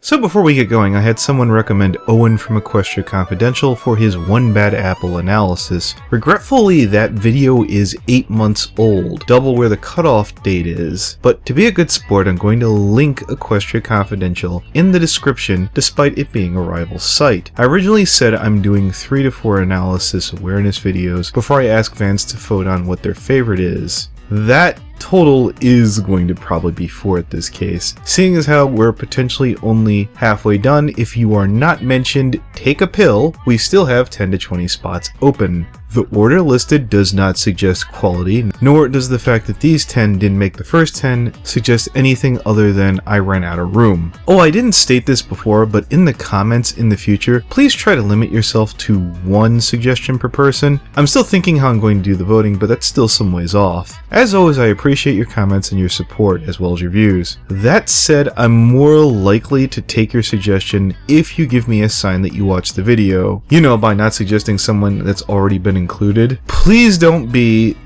So before we get going, I had someone recommend Owen from Equestria Confidential for his One Bad Apple analysis. Regretfully, that video is 8 months old, double where the cutoff date is. But to be a good sport, I'm going to link Equestria Confidential in the description, despite it being a rival site. I originally said I'm doing 3 to 4 analysis awareness videos before I ask fans to vote on what their favorite is. That total is going to probably be 4 at this case. Seeing as how we're potentially only halfway done, if you are not mentioned, take a pill. We still have 10 to 20 spots open. The order listed does not suggest quality, nor does the fact that these 10 didn't make the first 10 suggest anything other than I ran out of room. Oh, I didn't state this before, but in the comments in the future, please try to limit yourself to 1 suggestion per person. I'm still thinking how I'm going to do the voting, but that's still some ways off. As always, I appreciate your comments and your support, as well as your views. That said, I'm more likely to take your suggestion if you give me a sign that you watched the video. You know, by not suggesting someone that's already been included. Please don't be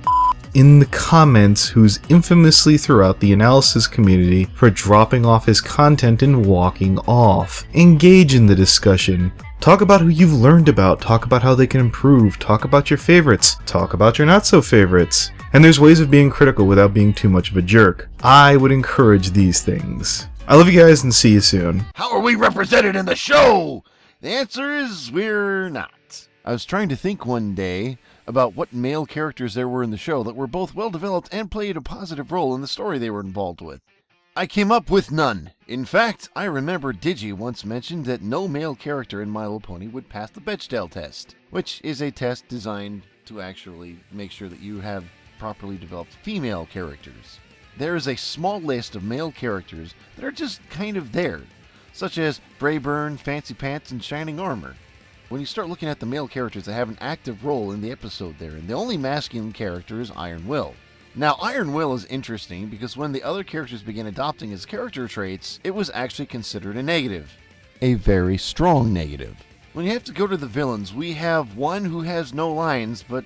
in the comments who's infamously throughout the analysis community for dropping off his content and walking off. Engage in the discussion. Talk about who you've learned about, talk about how they can improve, talk about your favorites, talk about your not so favorites. And there's ways of being critical without being too much of a jerk. I would encourage these things. I love you guys and see you soon. How are we represented in the show? The answer is we're not. I was trying to think one day about what male characters there were in the show that were both well developed and played a positive role in the story they were involved with. I came up with none. In fact, I remember Digi once mentioned that no male character in My Little Pony would pass the Bechdel test, which is a test designed to actually make sure that you have properly developed female characters. There is a small list of male characters that are just kind of there, such as Brayburn, Fancy Pants, and Shining Armor. When you start looking at the male characters that have an active role in the episode there, and the only masculine character is Iron Will. Now, Iron Will is interesting because when the other characters began adopting his character traits, it was actually considered a negative. A very strong negative. When you have to go to the villains, we have one who has no lines, but,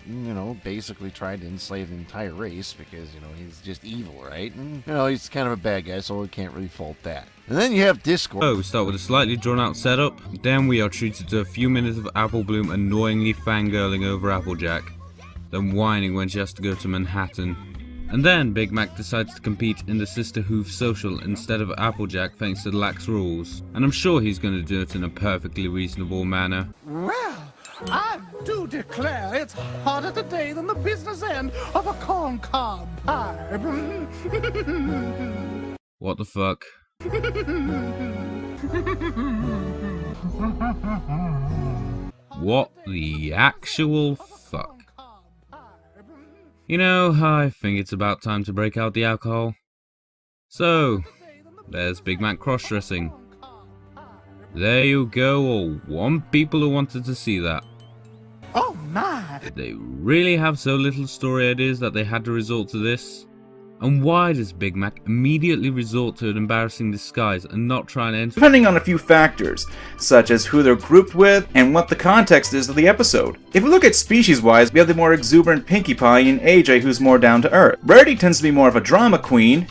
basically tried to enslave the entire race because, he's just evil, right? And, he's kind of a bad guy, so we can't really fault that. And then you have Discord. So, we start with a slightly drawn-out setup, then we are treated to a few minutes of Apple Bloom annoyingly fangirling over Applejack, then whining when she has to go to Manhattan. And then Big Mac decides to compete in the Brotherhoof Social instead of Applejack thanks to the lax rules. And I'm sure he's going to do it in a perfectly reasonable manner. Well, I do declare it's harder today than the business end of a corncob pie. What the fuck? What the actual fuck? I think it's about time to break out the alcohol. So, there's Big Mac cross-dressing. There you go, all 1 people who wanted to see that. Oh my! Did they really have so little story ideas that they had to resort to this? And why does Big Mac immediately resort to an embarrassing disguise and not try and enter? Depending on a few factors, such as who they're grouped with and what the context is of the episode. If we look at species-wise, we have the more exuberant Pinkie Pie and AJ, who's more down to earth. Rarity tends to be more of a drama queen,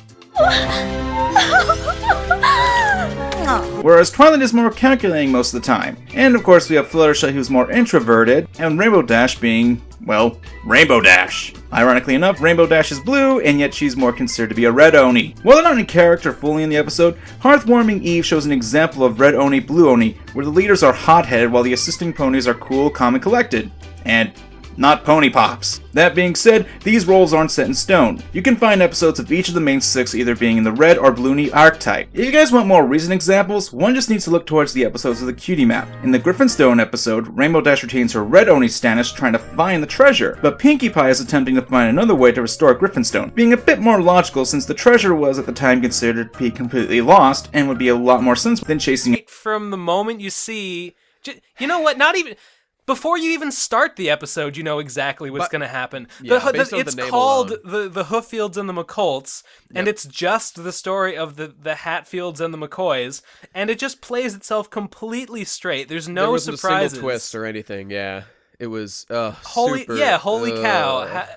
whereas Twilight is more calculating most of the time. And of course we have Fluttershy, who's more introverted, and Rainbow Dash being, well, Rainbow Dash. Ironically enough, Rainbow Dash is blue, and yet she's more considered to be a Red Oni. While they're not in character fully in the episode, Hearthwarming Eve shows an example of Red Oni, Blue Oni, where the leaders are hot-headed while the assisting ponies are cool, calm, and collected. And not pony pops. That being said, these roles aren't set in stone. You can find episodes of each of the main 6 either being in the Red or Bluey archetype. If you guys want more recent examples, one just needs to look towards the episodes of the Cutie Map. In the Griffinstone episode, Rainbow Dash retains her Red Oni status trying to find the treasure, but Pinkie Pie is attempting to find another way to restore Griffinstone, being a bit more logical since the treasure was at the time considered to be completely lost and would be a lot more sensible than chasing it. From the moment you see... You know what, not even... Before you even start the episode, you know exactly what's going to happen. Yeah, It's called the Hooffields and the McColts, and it's just the story of the Hatfields and the McCoys, and it just plays itself completely straight. There's no there wasn't surprises. a single twist or anything. Yeah, it was holy super, holy cow!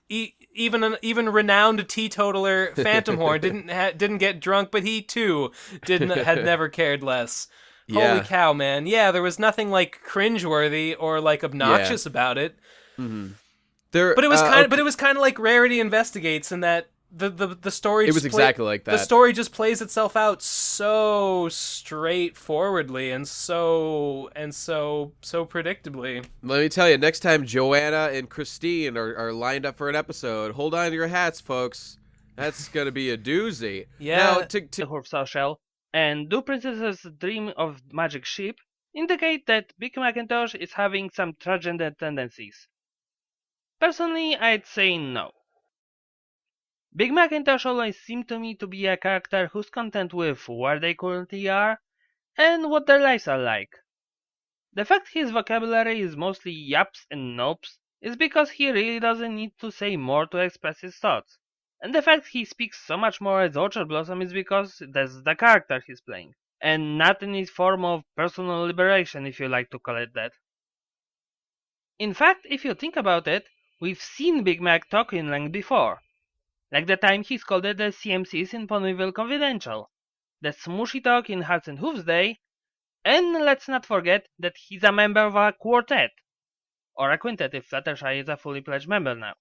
even renowned teetotaler Phantom Horn didn't get drunk, but he too had never cared less. Yeah. Holy cow, man! Yeah, there was nothing like cringeworthy or like obnoxious about it. Mm-hmm. But it was kind of like Rarity Investigates in that the story. It was exactly like that. The story just plays itself out so straightforwardly and so predictably. Let me tell you, next time Joanna and Christine are lined up for an episode, hold on to your hats, folks. That's gonna be a doozy. Yeah. Now, Brotherhoof Social and Do Princess's Dream of Magic Ship indicate that Big Macintosh is having some transgender tendencies. Personally, I'd say no. Big Macintosh always seemed to me to be a character who's content with where they currently are and what their lives are like. The fact his vocabulary is mostly yaps and nopes is because he really doesn't need to say more to express his thoughts. And the fact he speaks so much more as Orchard Blossom is because that's the character he's playing, and not in his form of personal liberation, if you like to call it that. In fact, if you think about it, we've seen Big Mac talk in length before. Like the time he scolded the CMCs in Ponyville Confidential, the smooshy talk in Hearts and Hooves Day, and let's not forget that he's a member of a quartet. Or a quintet if Fluttershy is a fully pledged member now.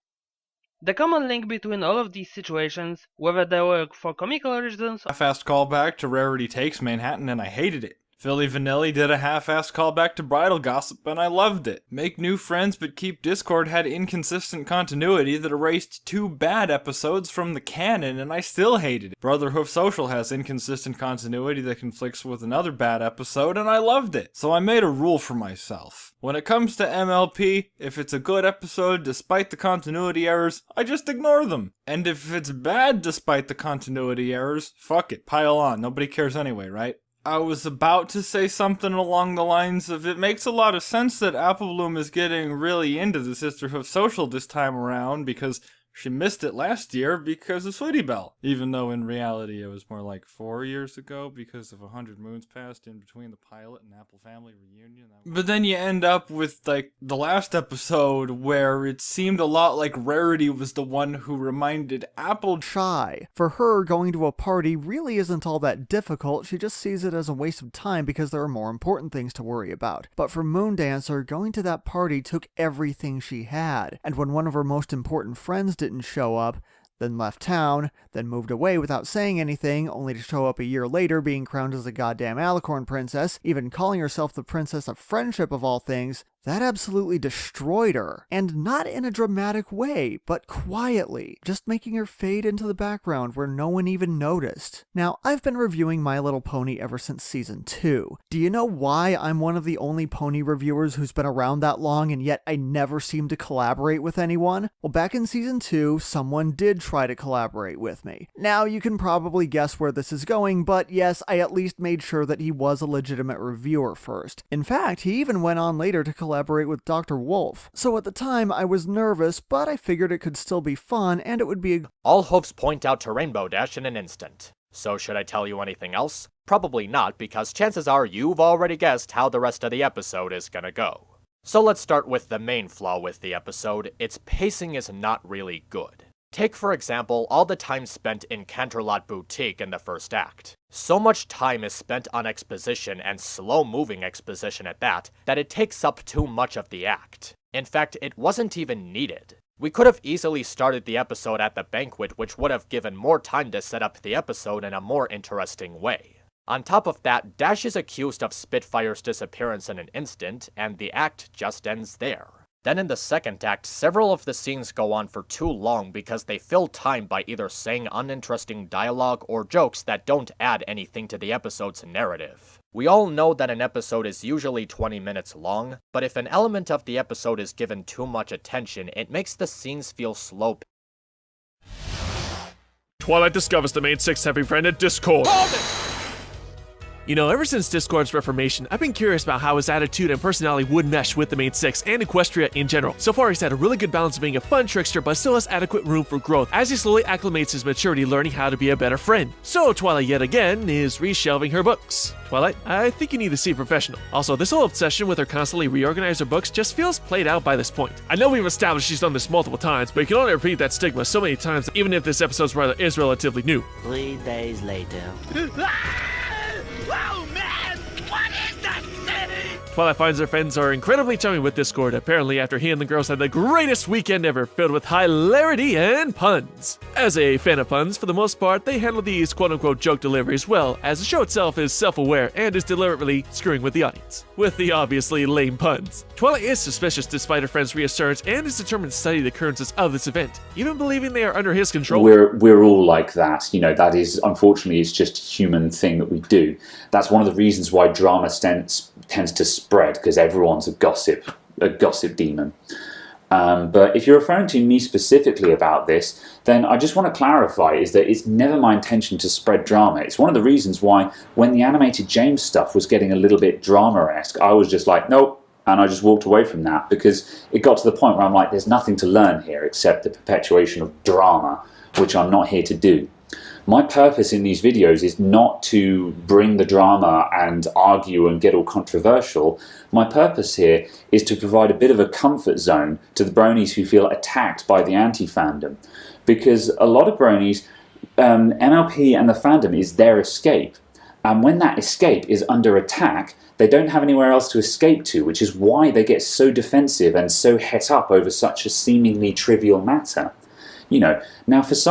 The common link between all of these situations, whether they were for comical reasons or half-assed callback to Rarity Takes Manhattan, and I hated it. Philly Vanilli did a half-assed callback to Bridal Gossip, and I loved it. Make New Friends But Keep Discord had inconsistent continuity that erased 2 bad episodes from the canon, and I still hated it. Brotherhoof Social has inconsistent continuity that conflicts with another bad episode, and I loved it. So I made a rule for myself. When it comes to MLP, if it's a good episode despite the continuity errors, I just ignore them. And if it's bad despite the continuity errors, fuck it, pile on, nobody cares anyway, right? I was about to say something along the lines of, it makes a lot of sense that Apple Bloom is getting really into the Sisterhood Social this time around because she missed it last year because of Sweetie Belle. Even though in reality it was more like 4 years ago because of 100 moons passed in between the pilot and Apple Family reunion. But then you end up with like the last episode where it seemed a lot like Rarity was the one who reminded Apple shy. For her, going to a party really isn't all that difficult, she just sees it as a waste of time because there are more important things to worry about. But for Moondancer, going to that party took everything she had, and when one of her most important friends didn't show up, then left town, then moved away without saying anything, only to show up a year later being crowned as a goddamn Alicorn princess, even calling herself the Princess of Friendship of all things, that absolutely destroyed her. And not in a dramatic way, but quietly, just making her fade into the background where no one even noticed. Now, I've been reviewing My Little Pony ever since Season 2. Do you know why I'm one of the only pony reviewers who's been around that long and yet I never seem to collaborate with anyone? Well, back in Season 2, someone did try to collaborate with me. Now, you can probably guess where this is going, but yes, I at least made sure that he was a legitimate reviewer first. In fact, he even went on later to collaborate with Dr. Wolf. So at the time, I was nervous, but I figured it could still be fun, and it would be All hoofs point out to Rainbow Dash in an instant. So should I tell you anything else? Probably not, because chances are you've already guessed how the rest of the episode is gonna go. So let's start with the main flaw with the episode. Its pacing is not really good. Take, for example, all the time spent in Canterlot Boutique in the first act. So much time is spent on exposition, and slow-moving exposition at that it takes up too much of the act. In fact, it wasn't even needed. We could have easily started the episode at the banquet, which would have given more time to set up the episode in a more interesting way. On top of that, Dash is accused of Spitfire's disappearance in an instant, and the act just ends there. Then in the second act, several of the scenes go on for too long because they fill time by either saying uninteresting dialogue or jokes that don't add anything to the episode's narrative. We all know that an episode is usually 20 minutes long, but if an element of the episode is given too much attention, it makes the scenes feel slow. Twilight discovers the main 6 heavy friend at Discord. You know, ever since Discord's reformation, I've been curious about how his attitude and personality would mesh with the main six and Equestria in general. So far, he's had a really good balance of being a fun trickster, but still has adequate room for growth as he slowly acclimates his maturity, learning how to be a better friend. So Twilight yet again is reshelving her books. Twilight, I think you need to see a professional. Also, this whole obsession with her constantly reorganize her books just feels played out by this point. I know we've established she's done this multiple times, but you can only repeat that stigma so many times, even if this episode's rather is relatively new. 3 days later. Oh man, what is that thing? Twilight finds her friends are incredibly charming with Discord, apparently after he and the girls had the greatest weekend ever, filled with hilarity and puns. As a fan of puns, for the most part, they handle these quote-unquote joke deliveries well, as the show itself is self-aware and is deliberately screwing with the audience, with the obviously lame puns. Twilight is suspicious despite her friend's reassurance and is determined to study the occurrences of this event, even believing they are under his control. We're all like that, you know, that is, unfortunately, it's just a human thing that we do. That's one of the reasons why drama tends to spread, because everyone's a gossip demon. But if you're referring to me specifically about this, then I just want to clarify is that it's never my intention to spread drama. It's one of the reasons why when the animated James stuff was getting a little bit drama-esque, I was just like, nope, and I just walked away from that, because it got to the point where I'm like, there's nothing to learn here except the perpetuation of drama, which I'm not here to do. My purpose in these videos is not to bring the drama and argue and get all controversial. My purpose here is to provide a bit of a comfort zone to the bronies who feel attacked by the anti-fandom. Because a lot of bronies, MLP and the fandom is their escape. And when that escape is under attack, they don't have anywhere else to escape to, which is why they get so defensive and so het up over such a seemingly trivial matter. You know, now for some